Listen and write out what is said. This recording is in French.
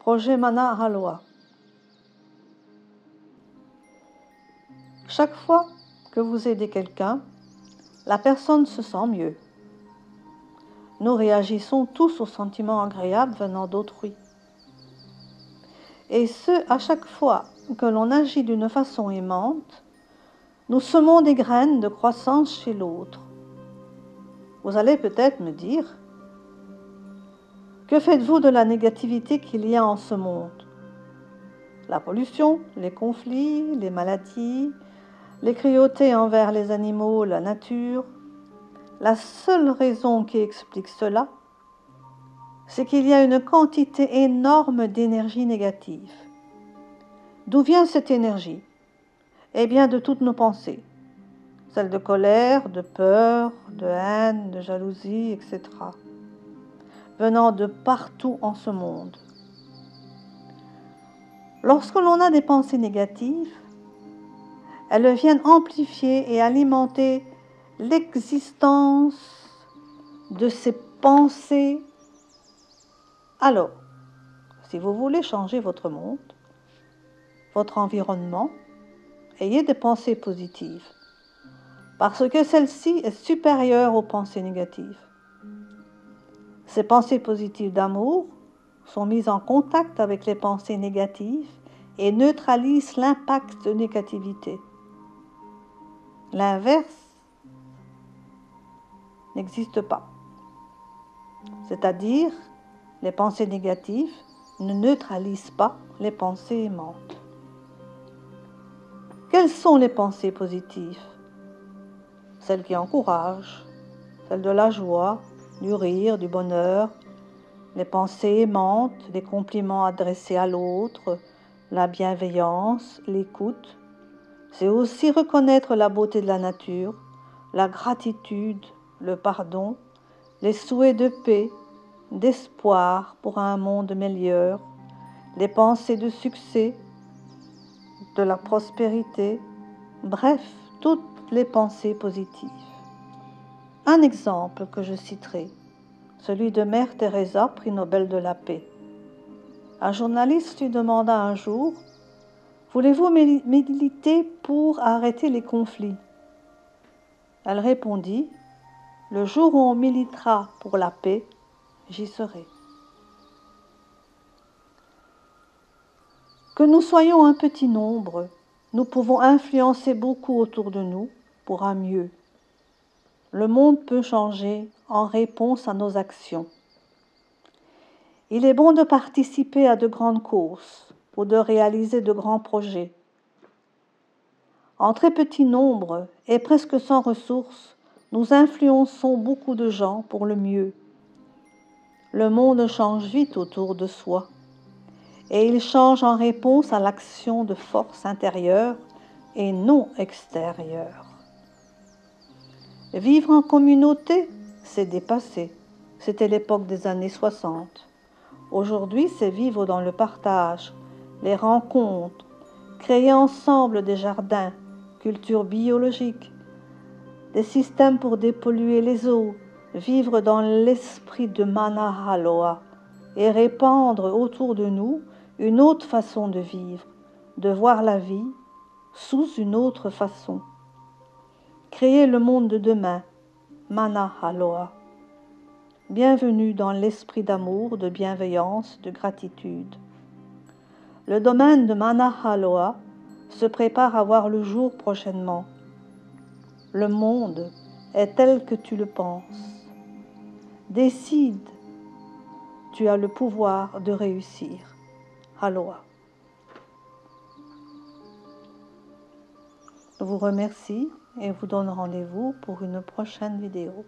Projet Mana Haloa. Chaque fois que vous aidez quelqu'un, la personne se sent mieux. Nous réagissons tous aux sentiments agréables venant d'autrui. Et ce, à chaque fois que l'on agit d'une façon aimante, nous semons des graines de croissance chez l'autre. Vous allez peut-être me dire, que faites-vous de la négativité qu'il y a en ce monde? La pollution, les conflits, les maladies, les cruautés envers les animaux, la nature. La seule raison qui explique cela, c'est qu'il y a une quantité énorme d'énergie négative. D'où vient cette énergie? Eh bien, de toutes nos pensées. Celles de colère, de peur, de haine, de jalousie, etc. Venant de partout en ce monde. Lorsque l'on a des pensées négatives, elles viennent amplifier et alimenter l'existence de ces pensées. Alors, si vous voulez changer votre monde, votre environnement, ayez des pensées positives, parce que celle-ci est supérieure aux pensées négatives. Ces pensées positives d'amour sont mises en contact avec les pensées négatives et neutralisent l'impact de négativité. L'inverse n'existe pas. C'est-à-dire, les pensées négatives ne neutralisent pas les pensées aimantes. Quelles sont les pensées positives? Celles qui encouragent, celles de la joie, du rire, du bonheur, les pensées aimantes, les compliments adressés à l'autre, la bienveillance, l'écoute. C'est aussi reconnaître la beauté de la nature, la gratitude, le pardon, les souhaits de paix, d'espoir pour un monde meilleur, les pensées de succès, de la prospérité, bref, toutes les pensées positives. Un exemple que je citerai, celui de Mère Teresa, prix Nobel de la paix. Un journaliste lui demanda un jour, « Voulez-vous militer pour arrêter les conflits ?» Elle répondit, « Le jour où on militera pour la paix, j'y serai. » Que nous soyons un petit nombre, nous pouvons influencer beaucoup autour de nous pour un mieux. Le monde peut changer en réponse à nos actions. Il est bon de participer à de grandes courses ou de réaliser de grands projets. En très petit nombre et presque sans ressources, nous influençons beaucoup de gens pour le mieux. Le monde change vite autour de soi et il change en réponse à l'action de forces intérieures et non extérieures. Vivre en communauté, c'est dépassé. C'était l'époque des années 60. Aujourd'hui, c'est vivre dans le partage, les rencontres, créer ensemble des jardins, culture biologique, des systèmes pour dépolluer les eaux, vivre dans l'esprit de Mana Haloa et répandre autour de nous une autre façon de vivre, de voir la vie sous une autre façon. Créer le monde de demain, Mana Haloa. Bienvenue dans l'esprit d'amour, de bienveillance, de gratitude. Le domaine de Mana Haloa se prépare à voir le jour prochainement. Le monde est tel que tu le penses. Décide, tu as le pouvoir de réussir. Haloa. Je vous remercie et vous donne rendez-vous pour une prochaine vidéo.